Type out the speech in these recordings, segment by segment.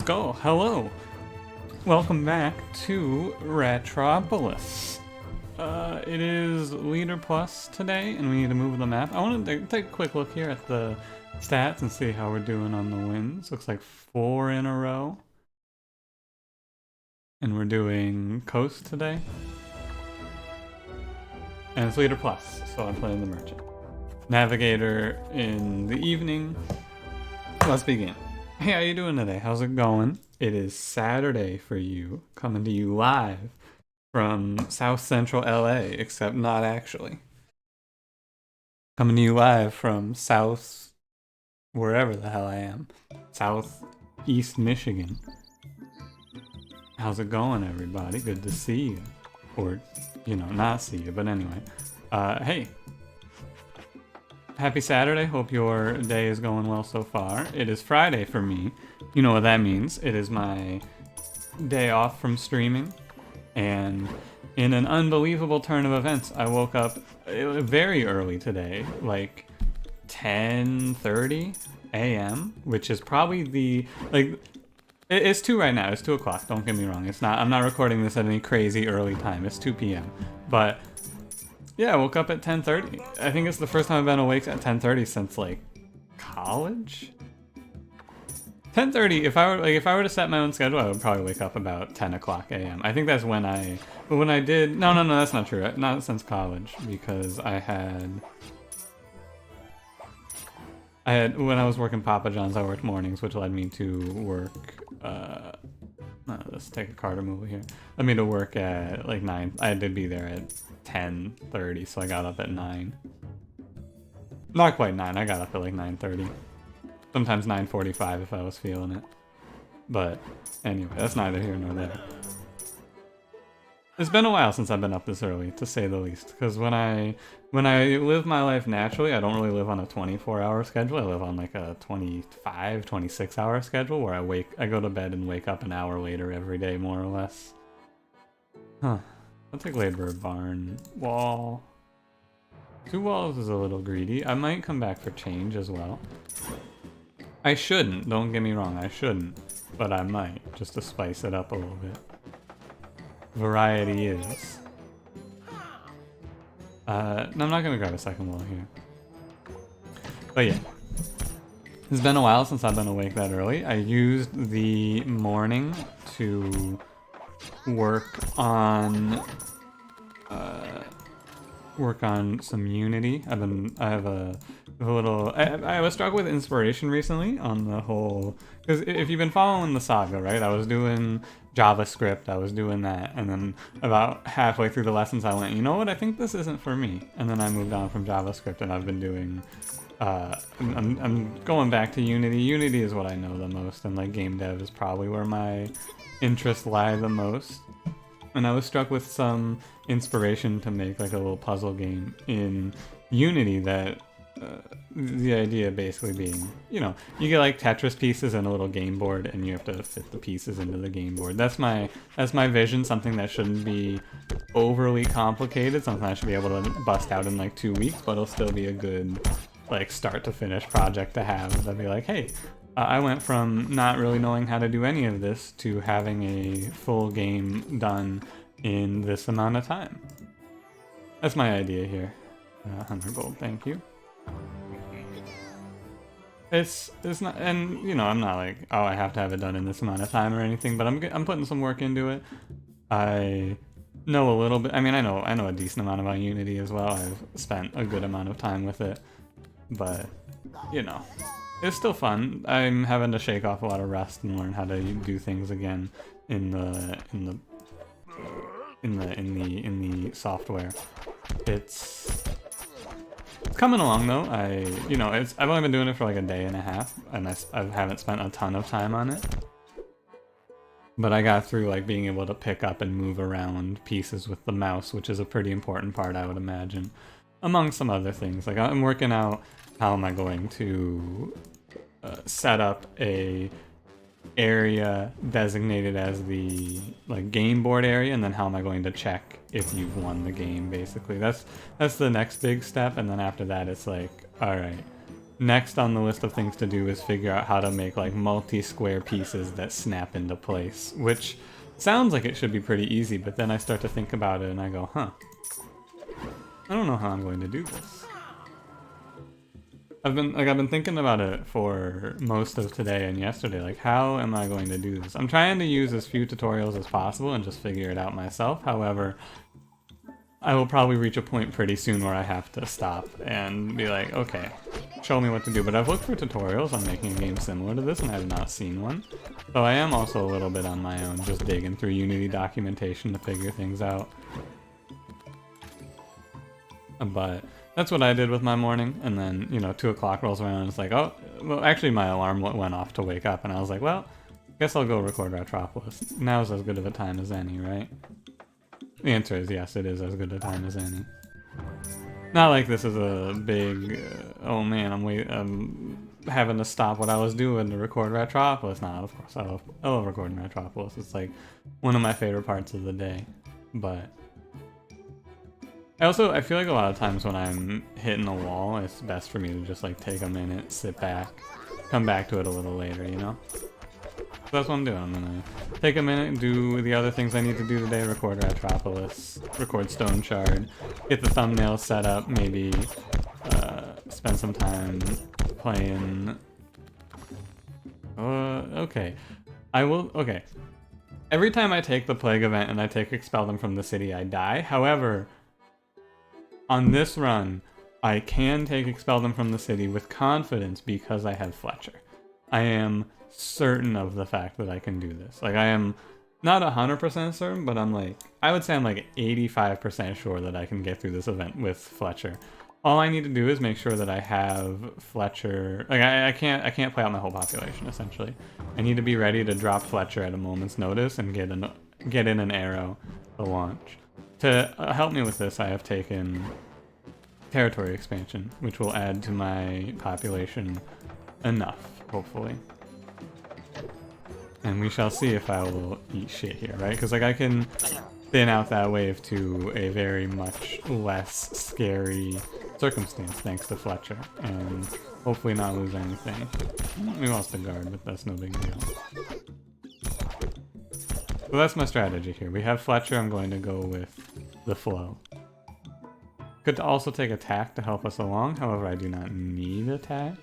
go. Hello. Welcome back to Ratropolis. It is Leader Plus today, and we need to move the map. I want to take a quick look here at the stats and see how we're doing on the wins. Looks like 4 in a row. And we're doing Coast today. And it's Leader Plus, so I'm playing the Merchant. Navigator in the evening. Let's begin. Hey, how you doing today? How's it going? It is Saturday for you, coming to you live from South Central LA, except not actually. Coming to you live from South, wherever the hell I am, Southeast Michigan. How's it going, everybody? Good to see you. Or, not see you, but anyway. Hey. Happy Saturday. Hope your day is going well so far. It is Friday for me. You know what that means. It is my day off from streaming. And in an unbelievable turn of events, I woke up very early today, like 10:30 a.m., which is probably it's 2 right now. It's 2 o'clock. Don't get me wrong. I'm not recording this at any crazy early time. It's 2 p.m. But yeah, I woke up at 10:30. I think it's the first time I've been awake at 10:30 since like college. 10:30. If I were to set my own schedule, I would probably wake up about 10 o'clock a.m. I think that's when I did. No, that's not true. Not since college, because I had when I was working Papa John's, I worked mornings, which led me to work. Let's take a card removal here. Led me to work at like 9. I had to be there at 10:30, so I got up at 9. Not quite 9. I got up at like 9:30. Sometimes 9:45 if I was feeling it. But anyway, that's neither here nor there. It's been a while since I've been up this early, to say the least. Because when I live my life naturally, I don't really live on a 24-hour schedule. I live on like a 25, 26-hour schedule where I go to bed and wake up an hour later every day, more or less. Huh. I'll take Ladybird Barn. Wall. 2 walls is a little greedy. I might come back for change as well. I shouldn't, don't get me wrong, I shouldn't. But I might, just to spice it up a little bit. Variety is. No, I'm not gonna grab a second wall here. But yeah. It's been a while since I've been awake that early. I used the morning to work on some Unity. I was struck with inspiration recently on the whole, because if you've been following the saga, right, I was doing JavaScript, I was doing that, and then about halfway through the lessons I went, you know what, I think this isn't for me, and then I moved on from JavaScript, and I've been doing I'm going back to Unity. Unity is what I know the most, and like game dev is probably where my interests lie the most. And I was struck with some inspiration to make like a little puzzle game in Unity that the idea basically being, you get like Tetris pieces and a little game board, and you have to fit the pieces into the game board. That's my vision, something that shouldn't be overly complicated, something I should be able to bust out in like 2 weeks, but it'll still be a good like start to finish project to have. That'd be like, hey, I went from not really knowing how to do any of this to having a full game done in this amount of time. That's my idea here. 100 gold, thank you. It's not, and I'm not like, oh, I have to have it done in this amount of time or anything, but I'm putting some work into it. I know a little bit. I mean, I know a decent amount about Unity as well. I've spent a good amount of time with it, but it's still fun. I'm having to shake off a lot of rust and learn how to do things again in the software. It's coming along though. I've only been doing it for like a day and a half, and I haven't spent a ton of time on it. But I got through like being able to pick up and move around pieces with the mouse, which is a pretty important part, I would imagine, among some other things. Like I'm working out how am I going to set up a area designated as the like game board area, and then how am I going to check if you've won the game. Basically that's the next big step, and then after that it's like, all right, next on the list of things to do is figure out how to make like multi-square pieces that snap into place, which sounds like it should be pretty easy, but then I start to think about it and I go, huh, I don't know how I'm going to do this. I've been thinking about it for most of today and yesterday, like how am I going to do this? I'm trying to use as few tutorials as possible and just figure it out myself. However, I will probably reach a point pretty soon where I have to stop and be like, okay, show me what to do. But I've looked for tutorials on making a game similar to this and I have not seen one. So I am also a little bit on my own, just digging through Unity documentation to figure things out. But that's what I did with my morning, and then, you know, 2 o'clock rolls around and it's like, oh, well, actually my alarm went off to wake up, and I was like, well, guess I'll go record Ratropolis. Now's as good of a time as any, right? The answer is yes, it is as good a time as any. Not like this is a big, oh man, I'm having to stop what I was doing to record Ratropolis. Nah, of course, I love recording Ratropolis. It's like one of my favorite parts of the day, but I feel like a lot of times when I'm hitting a wall, it's best for me to just like take a minute, sit back, come back to it a little later, you know? So that's what I'm doing. I'm gonna take a minute and do the other things I need to do today, record Ratropolis, record Stone Shard, get the thumbnail set up, maybe spend some time playing... okay. Okay. Every time I take the Plague event and I take Expel Them from the City, I die. However, on this run, I can take Expel Them from the City with confidence because I have Fletcher. I am certain of the fact that I can do this. Like, I am not 100% certain, but I would say I'm like 85% sure that I can get through this event with Fletcher. All I need to do is make sure that I have Fletcher. Like, I can't play out my whole population, essentially. I need to be ready to drop Fletcher at a moment's notice and get in an arrow to launch. To help me with this, I have taken territory expansion, which will add to my population enough, hopefully. And we shall see if I will eat shit here, right? Because like I can thin out that wave to a very much less scary circumstance thanks to Fletcher, and hopefully not lose anything. We lost a guard, but that's no big deal. So that's my strategy here. We have Fletcher, I'm going to go with the flow. Could also take attack to help us along, however I do not need attack.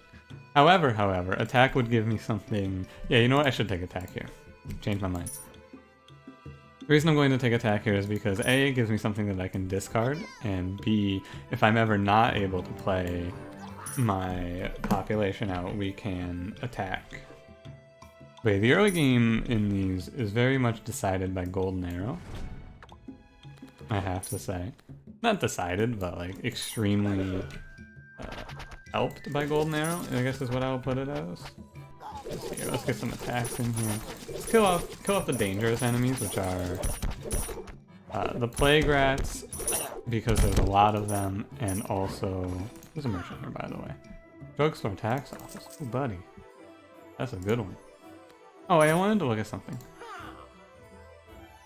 However, attack would give me something... Yeah, you know what? I should take attack here. Change my mind. The reason I'm going to take attack here is because A, it gives me something that I can discard, and B, if I'm ever not able to play my population out, we can attack. Wait, the early game in these is very much decided by Golden Arrow, I have to say. Not decided, but like extremely helped by Golden Arrow, I guess is what I would put it as. Here, let's get some attacks in here. Let's kill off the dangerous enemies, which are the Plague Rats, because there's a lot of them, and also... There's a merchant here, by the way. Drugstore tax office. Ooh, buddy. That's a good one. Oh, wait, I wanted to look at something.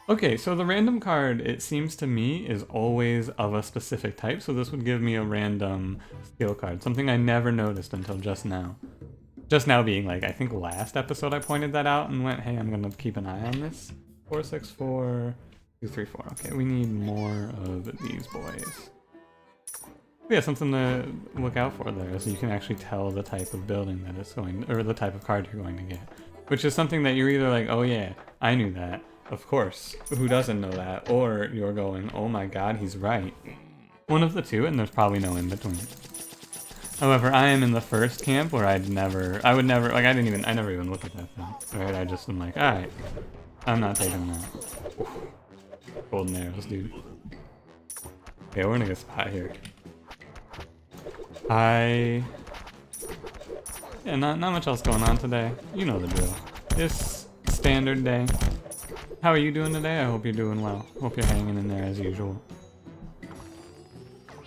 Okay, so the random card, it seems to me, is always of a specific type, so this would give me a random skill card, something I never noticed until just now. Just now being like, I think last episode I pointed that out and went, hey, I'm gonna keep an eye on this. 4, 6, 4, 2, 3, 4. Okay, we need more of these boys. Yeah, something to look out for there, so you can actually tell the type of building that it's going, or the type of card you're going to get. Which is something that you're either like, oh yeah, I knew that, of course, who doesn't know that? Or you're going, oh my god, he's right. One of the two, and there's probably no in between. However, I am in the first camp where I never even look at that thing, right? I just am like, alright, I'm not taking that. Golden arrows, dude. Okay, we're in a good spot here. Yeah, not much else going on today. You know the drill. This standard day. How are you doing today? I hope you're doing well. Hope you're hanging in there as usual.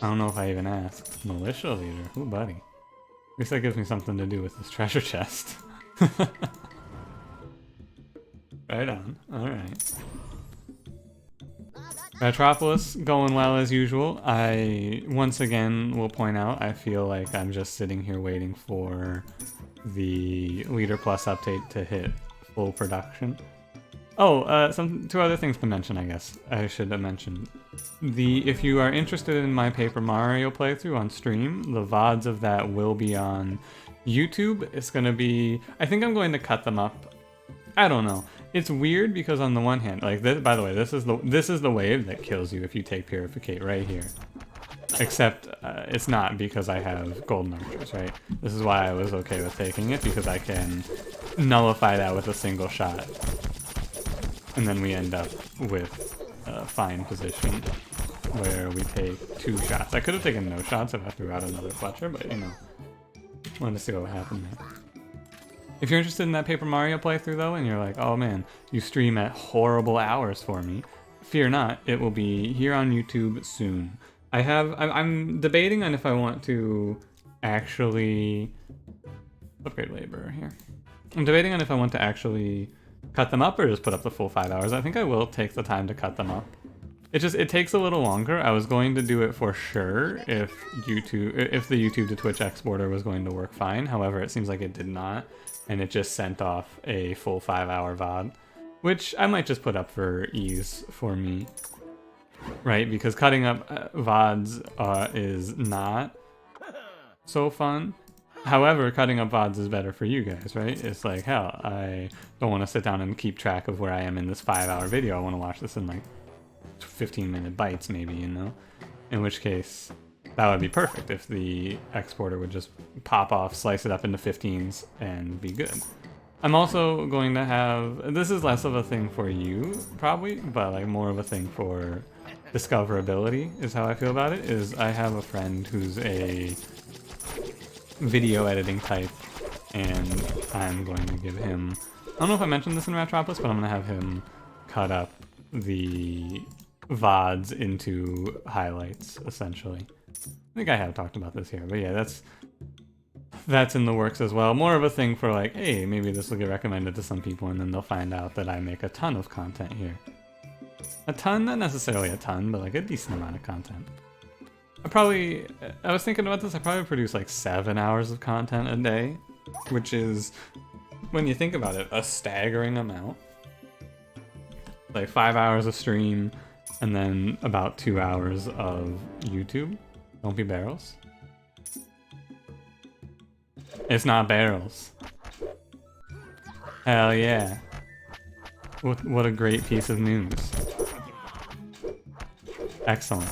I don't know if I even asked. Militia leader? Ooh, buddy. At least that gives me something to do with this treasure chest. Right on. Alright. Ratropolis going well as usual. I once again will point out I feel like I'm just sitting here waiting for the Leader Plus update to hit full production. Oh, two other things to mention, I guess. I should have mentioned. If you are interested in my Paper Mario playthrough on stream, the VODs of that will be on YouTube. It's gonna be, I think I'm going to cut them up. I don't know. It's weird because on the one hand, like this, by the way, this is the wave that kills you if you take Purificate right here. Except it's not because I have golden archers, right? This is why I was okay with taking it, because I can nullify that with a single shot. And then we end up with a fine position where we take 2 shots. I could have taken no shots if I threw out another Fletcher, but you know, wanted to see what happened there. If you're interested in that Paper Mario playthrough though, and you're like, oh man, you stream at horrible hours for me, fear not, it will be here on YouTube soon. I'm debating on if I want to actually upgrade labor here. I'm debating on if I want to actually cut them up or just put up the full 5 hours. I think I will take the time to cut them up. It takes a little longer. I was going to do it for sure if the YouTube to Twitch exporter was going to work fine. However, it seems like it did not, and it just sent off a full 5-hour VOD, which I might just put up for ease for me, right? Because cutting up VODs is not so fun. However, cutting up VODs is better for you guys, right? It's like, hell, I don't want to sit down and keep track of where I am in this 5-hour video. I want to watch this in like 15-minute bites maybe, you know? In which case, that would be perfect if the exporter would just pop off, slice it up into 15s, and be good. I'm also going to have, this is less of a thing for you, probably, but like more of a thing for discoverability is how I feel about it, is I have a friend who's a video editing type, and I'm going to give him, I don't know if I mentioned this in Ratropolis, but I'm going to have him cut up the VODs into highlights, essentially. I think I have talked about this here, but yeah, that's in the works as well. More of a thing for like, hey, maybe this will get recommended to some people, and then they'll find out that I make a ton of content here. A ton, not necessarily a ton, but like a decent amount of content. I was thinking about this, I probably produce like 7 hours of content a day, which is, when you think about it, a staggering amount. Like 5 hours of stream, and then about 2 hours of YouTube. Don't be barrels. It's not barrels. Hell yeah. What a great piece of news. Excellent.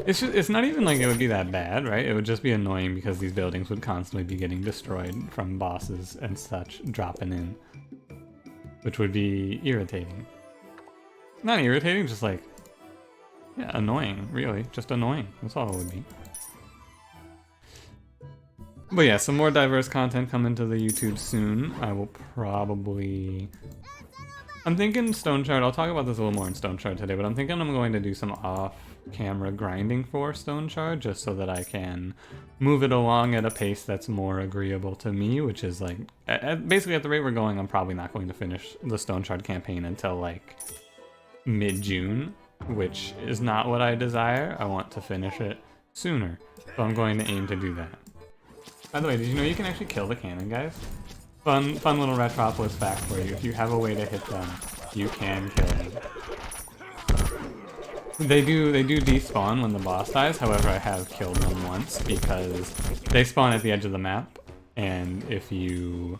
It's not even like it would be that bad, right? It would just be annoying because these buildings would constantly be getting destroyed from bosses and such dropping in. Which would be irritating. Not irritating, just like, yeah, annoying, really. Just annoying. That's all it would be. But yeah, some more diverse content coming to the YouTube soon. I will probably... I'm thinking Stone Shard, I'll talk about this a little more in Stone Shard today, but I'm thinking I'm going to do some off-camera grinding for Stone Shard, just so that I can move it along at a pace that's more agreeable to me, which is like, basically at the rate we're going, I'm probably not going to finish the Stone Shard campaign until like mid-June, which is not what I desire. I want to finish it sooner, so I'm going to aim to do that. By the way, did you know you can actually kill the cannon, guys? Fun little Ratropolis fact for you. If you have a way to hit them, you can kill them. They do despawn when the boss dies. However, I have killed them once because they spawn at the edge of the map, and if you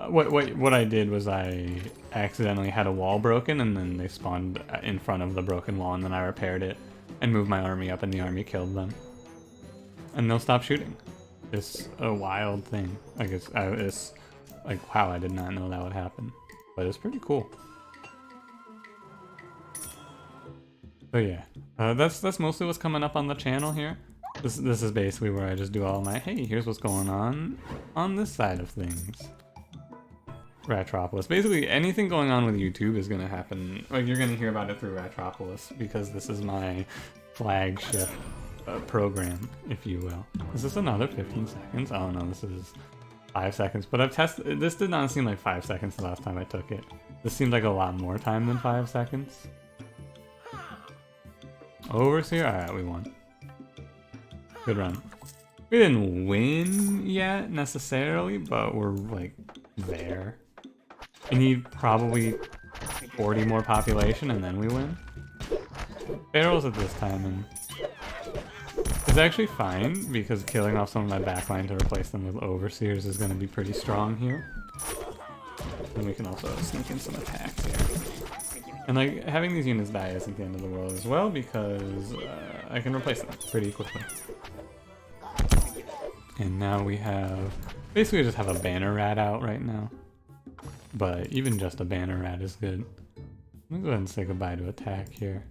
what I did was I accidentally had a wall broken, and then they spawned in front of the broken wall, and then I repaired it and moved my army up, and the army killed them. And they'll stop shooting. It's a wild thing. I guess it's like, wow, I did not know that would happen, but it's pretty cool. So yeah, that's mostly what's coming up on the channel here. This is basically where I just do all my, hey, here's what's going on this side of things. Ratropolis. Basically, anything going on with YouTube is gonna happen. Like, you're gonna hear about it through Ratropolis because this is my flagship program, if you will. Is this another 15 seconds? Oh no, this is 5 seconds. But I've tested. This did not seem like 5 seconds the last time I took it. This seemed like a lot more time than 5 seconds. Overseer? Alright, we won. Good run. We didn't win yet, necessarily, but we're, like, there. We need probably 40 more population, and then we win. Barrels at this time, and it's actually fine, because killing off some of my backline to replace them with Overseers is going to be pretty strong here. And we can also sneak in some attacks here. And like, having these units die isn't the end of the world as well, because I can replace them pretty quickly. And now we have, basically we just have a banner rat out right now. But even just a banner rat is good. Let me go ahead and say goodbye to attack here.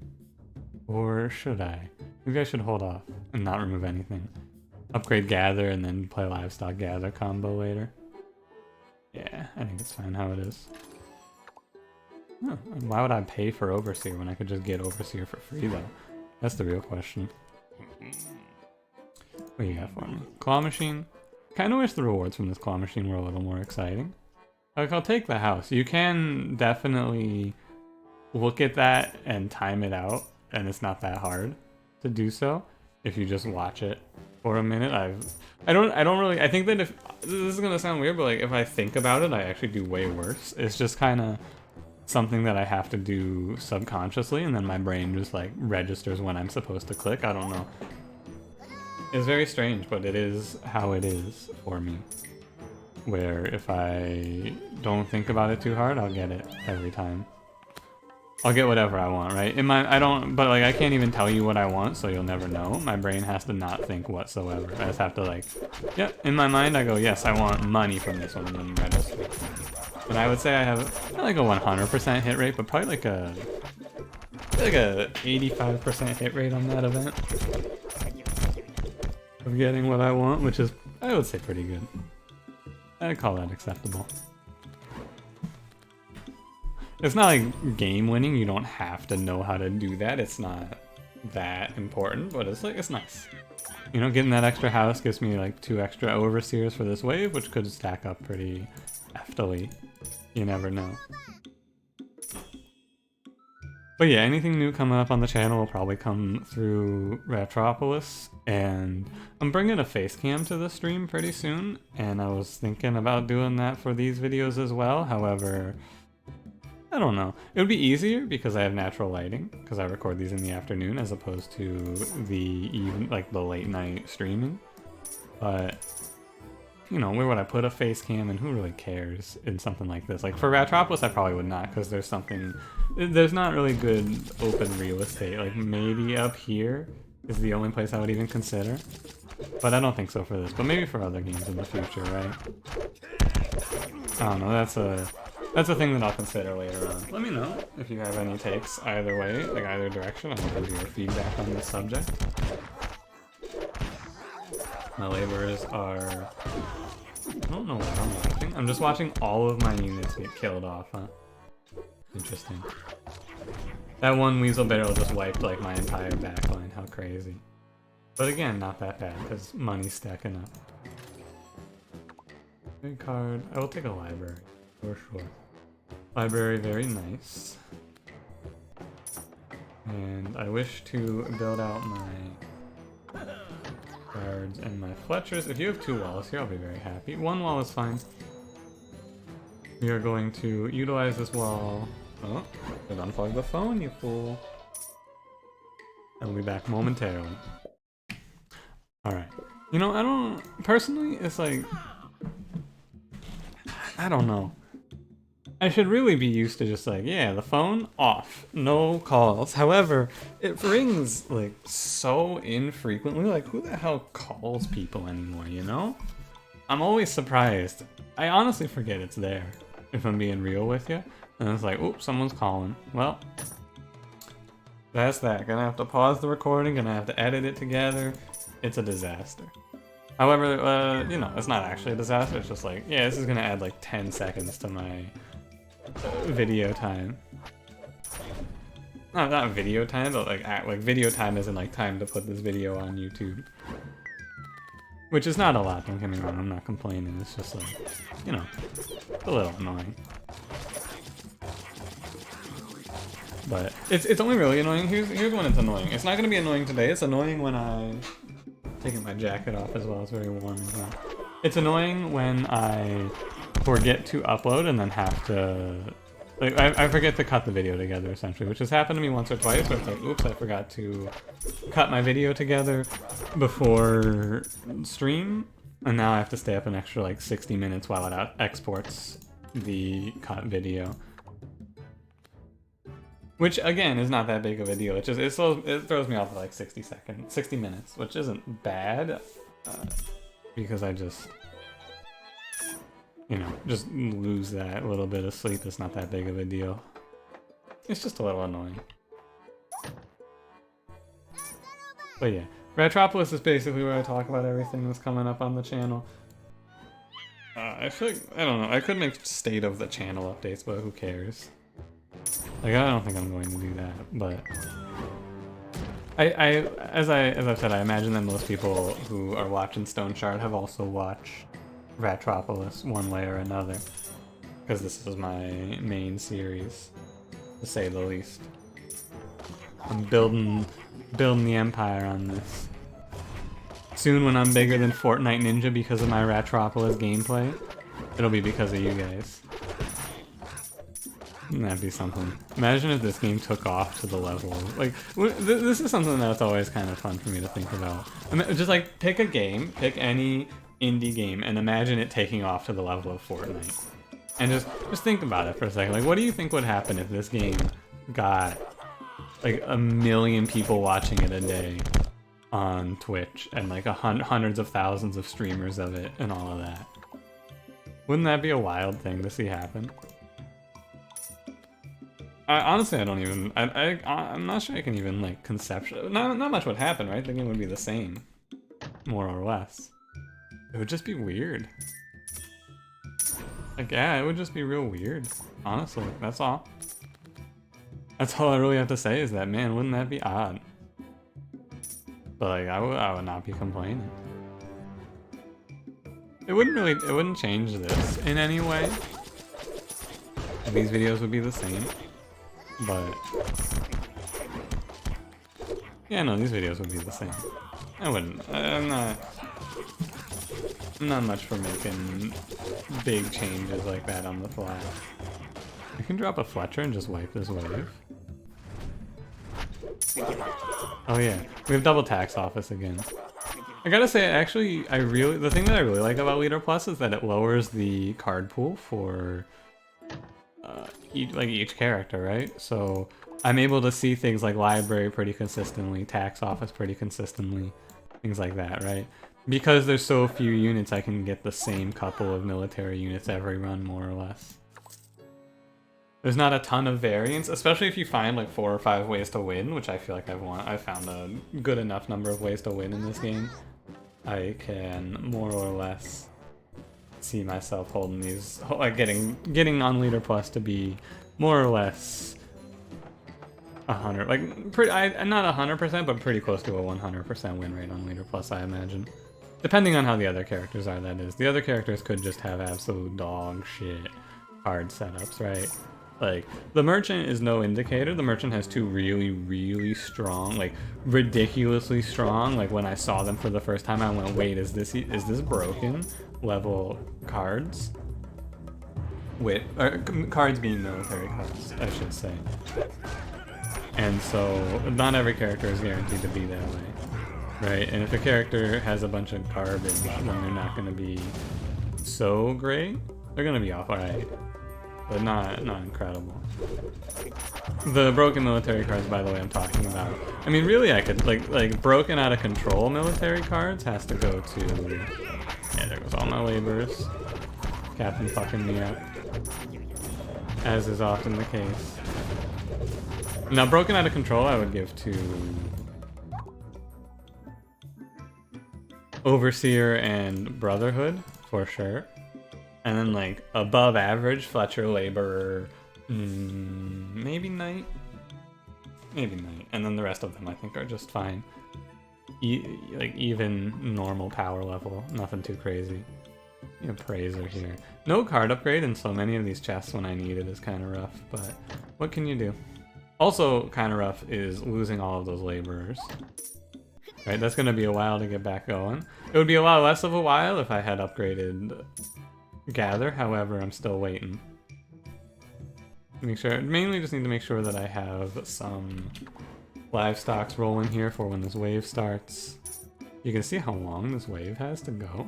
Or should I? Maybe I should hold off and not remove anything. Upgrade gather and then play livestock gather combo later. Yeah, I think it's fine how it is. Oh, why would I pay for Overseer when I could just get Overseer for free though? That's the real question. What do you got for me? Claw machine? Kinda wish the rewards from this claw machine were a little more exciting. Like, I'll take the house. You can definitely look at that and time it out, and it's not that hard to do so if you just watch it for a minute. I don't really, I think that if, this is gonna sound weird, but like if I think about it, I actually do way worse. It's just kinda something that I have to do subconsciously, and then my brain just like registers when I'm supposed to click. I don't know. It's very strange, but it is how it is for me. Where if I don't think about it too hard, I'll get it every time. I'll get whatever I want, right? In my, but like I can't even tell you what I want, so you'll never know. My brain has to not think whatsoever. I just have to like, yep, in my mind I go, yes, I want money from this one, and then register. And I would say I have not like a 100% hit rate, but probably like a 85% hit rate on that event. Of getting what I want, which is, I would say, pretty good. I'd call that acceptable. It's not like game winning, you don't have to know how to do that, it's not that important, but it's like, it's nice. You know, getting that extra house gives me like 2 extra Overseers for this wave, which could stack up pretty heftily. You never know. But yeah, anything new coming up on the channel will probably come through Ratropolis, and I'm bringing a face cam to the stream pretty soon, and I was thinking about doing that for these videos as well. However, I don't know. It would be easier because I have natural lighting, because I record these in the afternoon as opposed to the late night streaming. But you know, where would I put a face cam, and who really cares in something like this? Like for Ratropolis, I probably would not, because there's not really good open real estate. Like maybe up here is the only place I would even consider, but I don't think so for this. But maybe for other games in the future, right? I don't know. That's a thing that I'll consider later on. Let me know if you have any takes either way, like either direction. I'm open to your feedback on this subject. My laborers are, I don't know what I'm watching. I'm just watching all of my units get killed off, huh? Interesting. That one Weasel Barrel just wiped like my entire backline, how crazy. But again, not that bad, because money's stacking up. Good card. I will take a library, for sure. Library, very nice. And I wish to build out my guards and my Fletchers. If you have 2 walls here, I'll be very happy. 1 wall is fine. We are going to utilize this wall. Oh, did unplug the phone, you fool. I'll be back momentarily. Alright. You know, personally, it's like, I don't know. I should really be used to just like, yeah, the phone off, no calls. However, it rings like so infrequently. Like, who the hell calls people anymore, you know? I'm always surprised. I honestly forget it's there, if I'm being real with you. And it's like, oops, someone's calling. Well, that's that. Gonna have to pause the recording, gonna have to edit it together. It's a disaster. However, you know, it's not actually a disaster. It's just like, yeah, this is gonna add like 10 seconds to my video time. Not video time, but like video time isn't like time to put this video on YouTube. Which is not a lot, don't get me wrong, I'm not complaining, it's just like, you know, a little annoying. But it's only really annoying. Here's when it's annoying. It's not gonna be annoying today. It's annoying when I'm taking my jacket off as well. It's very warm in here. It's annoying when I forget to upload and then have to, like, I forget to cut the video together essentially, which has happened to me once or twice where it's like, oops, I forgot to cut my video together before stream, and now I have to stay up an extra like 60 minutes while it exports the cut video. Which again is not that big of a deal. It throws me off at like 60 minutes, which isn't bad, because I just, you know, just lose that little bit of sleep. It's not that big of a deal. It's just a little annoying. But yeah, Ratropolis is basically where I talk about everything that's coming up on the channel. I feel like, I don't know, I could make state of the channel updates, but who cares? Like, I don't think I'm going to do that, but as I've said, I imagine that most people who are watching Stone Shard have also watched Ratropolis one way or another, because this is my main series, to say the least. I'm building the empire on this. Soon, when I'm bigger than Fortnite Ninja because of my Ratropolis gameplay, it'll be because of you guys. That'd be something. Imagine if this game took off to the level, like, this is something that's always kind of fun for me to think about. Just like, pick a game, pick any indie game, and imagine it taking off to the level of Fortnite. And just think about it for a second. Like, what do you think would happen if this game got like 1 million people watching it a day on Twitch, and like hundreds of thousands of streamers of it, and all of that? Wouldn't that be a wild thing to see happen? Honestly, I don't even, I'm not sure I can even, like, conceptualize. Not much would happen, right? The game would be the same, more or less. It would just be weird. Like, yeah, it would just be real weird, honestly, that's all. That's all I really have to say is that, man, wouldn't that be odd? But, like, I would not be complaining. It wouldn't change this in any way. These videos would be the same. But yeah, no, these videos would be the same. I wouldn't. I'm not much for making big changes like that on the fly. I can drop a Fletcher and just wipe this wave. Oh yeah, we have double tax office again. I gotta say, actually, the thing that I really like about Leader Plus is that it lowers the card pool for each character, right? So I'm able to see things like library pretty consistently, tax office pretty consistently, things like that, right? Because there's so few units, I can get the same couple of military units every run, more or less. There's not a ton of variance, especially if you find like 4 or 5 ways to win, which I feel like I've found a good enough number of ways to win in this game. I can more or less see myself holding these, like getting on Leader Plus to be more or less 100, like not 100%, but pretty close to a 100% win rate on Leader Plus, I imagine. Depending on how the other characters are, that is. The other characters could just have absolute dog shit card setups, right? Like, the Merchant is no indicator. The Merchant has 2 really, really strong, like, ridiculously strong. Like, when I saw them for the first time, I went, wait, is this broken level cards? Cards being military cards, I should say. And so, not every character is guaranteed to be that way, right? And if a character has a bunch of garbage, then they're not going to be so great. They're going to be alright, but not incredible. The broken military cards, by the way, I'm talking about. I mean, really, I could, like broken out of control military cards has to go to, yeah, there goes all my laborers. Captain fucking me up, as is often the case. Now, broken out of control, I would give to Overseer and Brotherhood, for sure. And then, like, above average, Fletcher, Laborer, maybe Knight? Maybe Knight. And then the rest of them, I think, are just fine. Like, even normal power level, nothing too crazy. Praiser here. No card upgrade in so many of these chests when I need it is kind of rough, but what can you do? Also kind of rough is losing all of those laborers. Right, that's going to be a while to get back going. It would be a lot less of a while if I had upgraded Gather, however, I'm still waiting. Make sure, mainly just need to make sure that I have some livestocks rolling here for when this wave starts. You can see how long this wave has to go.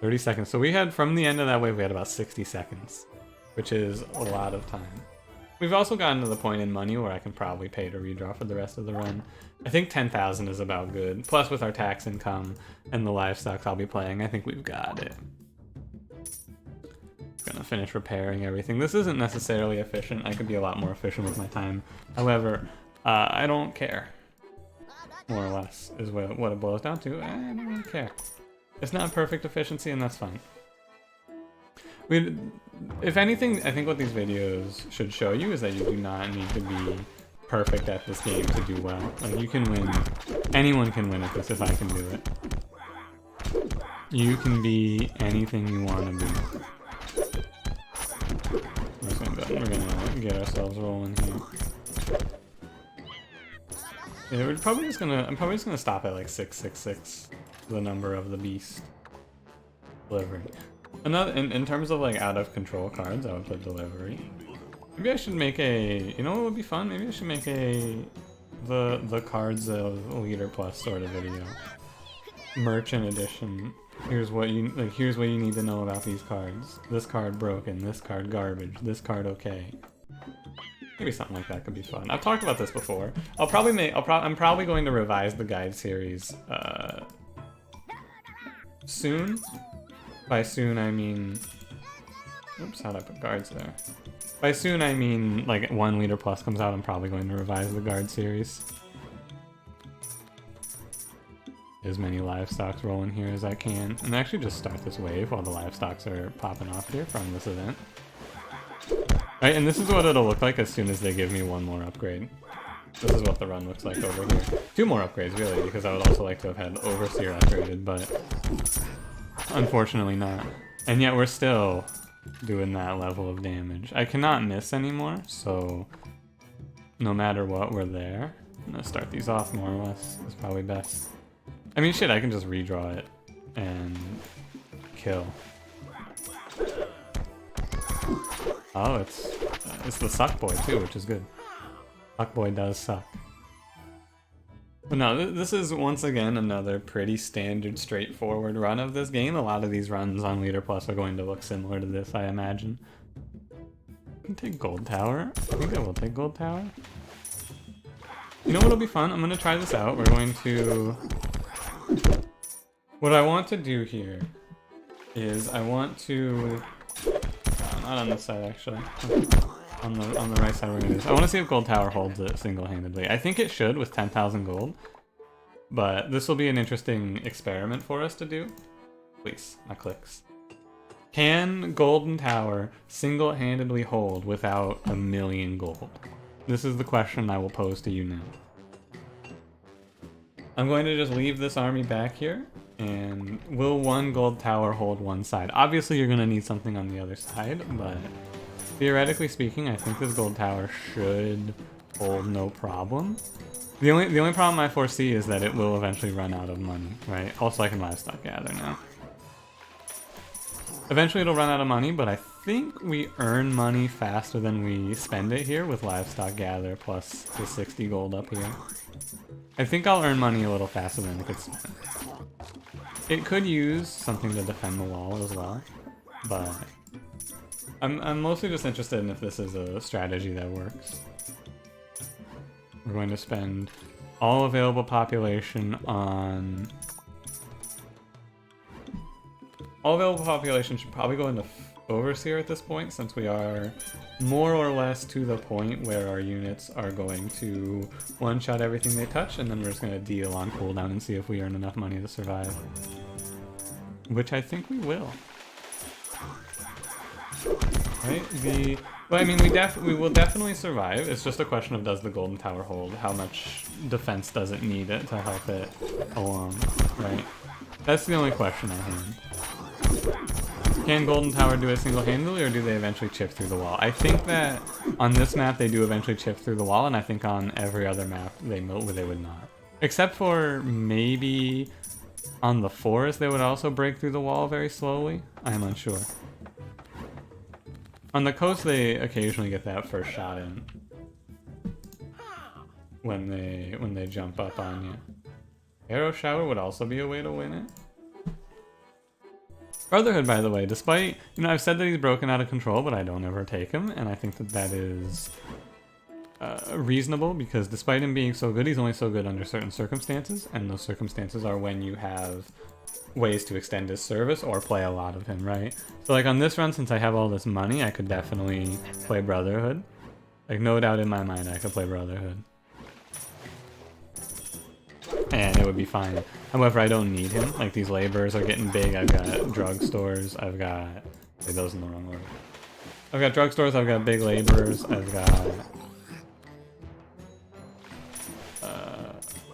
30 seconds. So we had, from the end of that wave, we had about 60 seconds, which is a lot of time. We've also gotten to the point in money where I can probably pay to redraw for the rest of the run. I think 10,000 is about good. Plus with our tax income and the livestock I'll be playing, I think we've got it. Gonna finish repairing everything. This isn't necessarily efficient. I could be a lot more efficient with my time. However, I don't care. More or less is what it boils down to. I don't really care. It's not perfect efficiency and that's fine. If anything, I think what these videos should show you is that you do not need to be perfect at this game to do well. Like, you can win. Anyone can win at this if I can do it. You can be anything you want to be. We're gonna get ourselves rolling here. Yeah, I'm probably just gonna stop at like 666, the number of the beast. Delivery. Another in terms of like out of control cards, I would put delivery. Maybe I should make a, you know what would be fun? Maybe I should make the cards of Leader Plus sort of video. Merchant edition. Here's what you need to know about these cards. This card broken, this card garbage, this card okay. Maybe something like that could be fun. I've talked about this before. I'm probably going to revise the guide series soon. By soon I mean, oops, how'd I put guards there? By soon I mean like 1 Leader Plus comes out, I'm probably going to revise the guard series. As many livestocks rolling here as I can. And actually just start this wave while the livestocks are popping off here from this event. Right, and this is what it'll look like as soon as they give me 1 more upgrade. This is what the run looks like over here. 2 more upgrades really, because I would also like to have had Overseer upgraded, but unfortunately not. And yet we're still doing that level of damage. I cannot miss anymore, so no matter what, we're there. I'm gonna start these off more or less. It's probably best. I mean, shit, I can just redraw it and kill. Oh, it's the suck boy too, which is good. Suck boy does suck. But no, this is once again another pretty standard, straightforward run of this game. A lot of these runs on Leader Plus are going to look similar to this, I imagine. I can take Gold Tower. I think I will take Gold Tower. You know what'll be fun? I'm gonna try this out. We're going to... What I want to do here is I want to... not on this side, actually. On the right side we're gonna do this. I want to see if Gold Tower holds it single-handedly. I think it should with 10,000 gold. But this will be an interesting experiment for us to do. Please, not clicks. Can Golden Tower single-handedly hold without 1,000,000 gold? This is the question I will pose to you now. I'm going to just leave this army back here. And will 1 Gold Tower hold one side? Obviously you're going to need something on the other side, but theoretically speaking, I think this Gold Tower should hold no problem. The only problem I foresee is that it will eventually run out of money, right? Also I can livestock gather now. Eventually it'll run out of money, but I think we earn money faster than we spend it here with livestock gather plus the 60 gold up here. I think I'll earn money a little faster than it gets spent. It could use something to defend the wall as well, but I'm mostly just interested in if this is a strategy that works. We're going to spend all available population on... All available population should probably go into Overseer at this point, since we are more or less to the point where our units are going to one-shot everything they touch, and then we're just going to deal on cooldown and see if we earn enough money to survive. Which I think we will. Right? Well, I mean, we will definitely survive. It's just a question of does the Golden Tower hold? How much defense does it need it to help it along, right? That's the only question I have. Can Golden Tower do it single-handedly, or do they eventually chip through the wall? I think that on this map they do eventually chip through the wall, and I think on every other map they would not. Except for maybe on the forest they would also break through the wall very slowly. I'm unsure. On the coast they occasionally get that first shot in when they jump up on you. Arrow Shower would also be a way to win it. Brotherhood, by the way, despite, you know, I've said that he's broken out of control, but I don't ever take him, and I think that that is reasonable, because despite him being so good, he's only so good under certain circumstances, and those circumstances are when you have ways to extend his service or play a lot of him, right? So like on this run, since I have all this money, I could definitely play Brotherhood. Like no doubt in my mind I could play Brotherhood. And it would be fine. However, I don't need him. Like these laborers are getting big. I've got drugstores. I've got... Wait, those in the wrong order. I've got drugstores. I've got big laborers. I've got...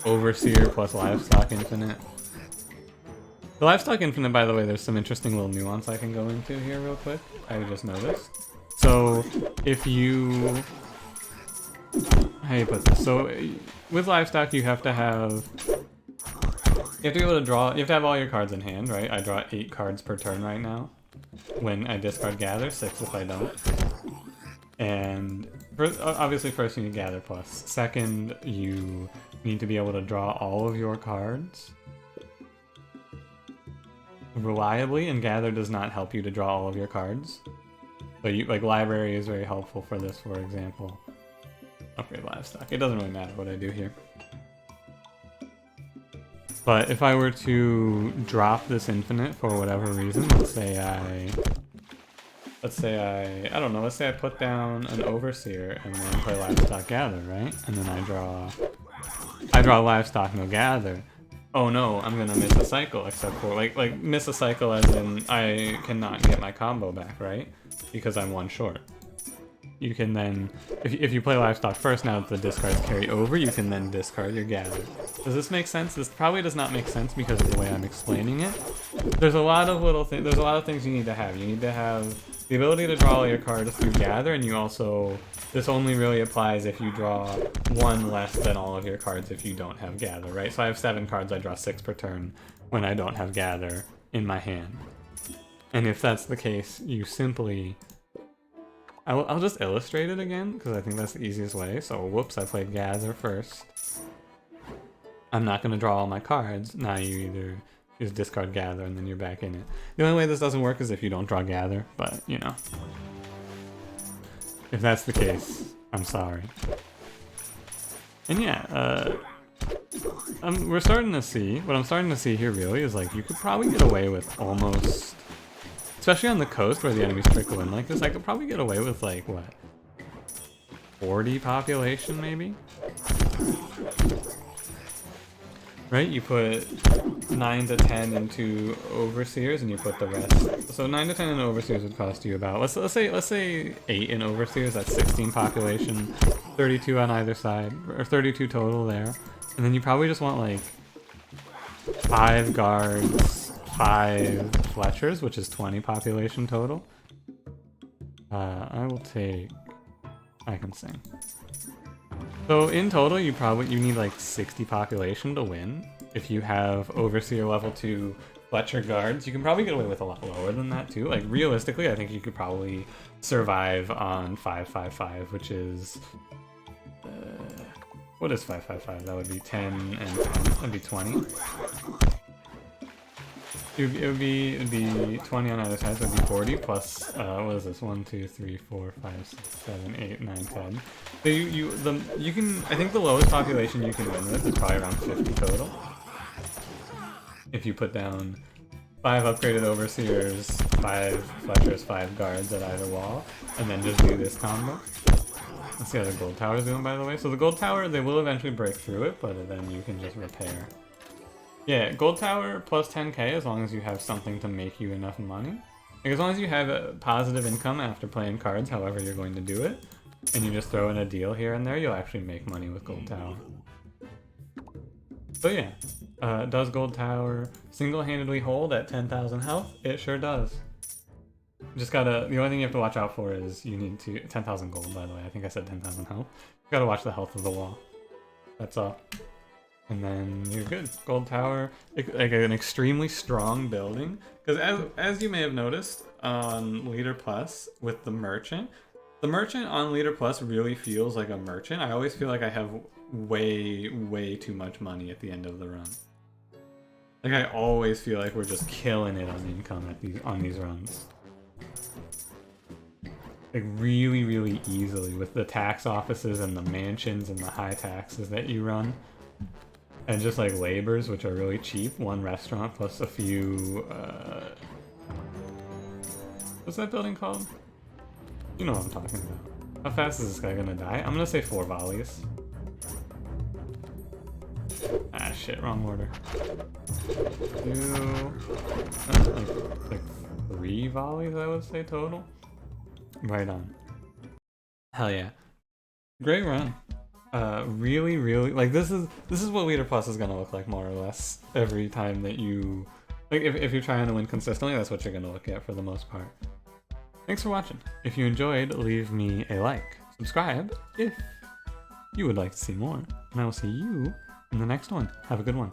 Overseer plus Livestock Infinite. The Livestock Infinite, by the way, there's some interesting little nuance I can go into here real quick. I just noticed. So, if you... How do you put this? So, with Livestock, you have to have... You have to be able to draw... You have to have all your cards in hand, right? I draw 8 cards per turn right now. When I discard Gather, 6 if I don't. And... Obviously, first you need Gather plus. Second, you need to be able to draw all of your cards reliably, and Gather does not help you to draw all of your cards. But you, like, Library is very helpful for this, for example. Upgrade Livestock. It doesn't really matter what I do here. But if I were to drop this infinite for whatever reason, let's say I don't know, let's say I put down an Overseer and then play Livestock Gather, right? And then I draw Livestock, no Gather. Oh no, I'm gonna miss a cycle, except for, like miss a cycle as in I cannot get my combo back, right? Because I'm one short. You can then, if you play Livestock first, now that the discards carry over, you can then discard your Gather. Does this make sense? This probably does not make sense because of the way I'm explaining it. There's a lot of little things, there's a lot of things you need to have. You need to have the ability to draw all your cards through Gather, and you also, this only really applies if you draw 1 less than all of your cards if you don't have Gather, right? So I have 7 cards, I draw 6 per turn when I don't have Gather in my hand. And if that's the case, you simply... I'll just illustrate it again, because I think that's the easiest way. So, whoops, I played Gather first. I'm not going to draw all my cards. Now you either just discard Gather and then you're back in it. The only way this doesn't work is if you don't draw Gather, but, you know. If that's the case, I'm sorry. And yeah, we're starting to see, what I'm starting to see here really is like, you could probably get away with almost... Especially on the coast where the enemies trickle in like this, I could probably get away with like, what, 40 population maybe? Right, you put 9 to 10 into Overseers and you put the rest. So 9 to 10 in Overseers would cost you about, let's say 8 in Overseers, that's 16 population, 32 on either side, or 32 total there. And then you probably just want like 5 guards, 5 Fletchers, which is 20 population total. I will take... I can sing. So in total, you need like 60 population to win. If you have Overseer level 2 Fletcher guards, you can probably get away with a lot lower than that too. Like realistically, I think you could probably survive on 555, which is... what is 555? That would be 10 and 10. That'd be 20. It would be 20 on either side, so it would be 40 plus, what is this? 1, 2, 3, 4, 5, 6, 7, 8, 9, 10. So you can, I think the lowest population you can win with is probably around 50 total. If you put down 5 upgraded Overseers, 5 Fletchers, 5 guards at either wall, and then just do this combo. Let's see how the gold tower is doing, by the way. So the gold tower, they will eventually break through it, but then you can just repair. Yeah, gold tower plus 10k as long as you have something to make you enough money. Like, as long as you have a positive income after playing cards, however you're going to do it, and you just throw in a deal here and there, you'll actually make money with gold tower. So yeah, does gold tower single-handedly hold at 10,000 health? It sure does. Just gotta, the only thing you have to watch out for is you need to, 10,000 gold, by the way. I think I said 10,000 health. You gotta watch the health of the wall. That's all. And then you're good. Gold tower, like an extremely strong building. Because as you may have noticed on Leader Plus with the merchant on Leader Plus really feels like a merchant. I always feel like I have way too much money at the end of the run. Like I always feel like we're just killing it on income on these runs. Like really easily with the tax offices and the mansions and the high taxes that you run. And just like labors, which are really cheap. One restaurant plus a few, what's that building called? You know what I'm talking about. How fast is this guy gonna die? I'm gonna say 4 volleys. Ah shit, wrong order. 2, like 3 volleys I would say total. Right on. Hell yeah. Great run. Really, like this is what Leader Plus is gonna look like more or less every time that you, like if you're trying to win consistently, that's what you're gonna look at for the most part. Thanks for watching. If you enjoyed, leave me a like. Subscribe if you would like to see more. And I will see you in the next one. Have a good one.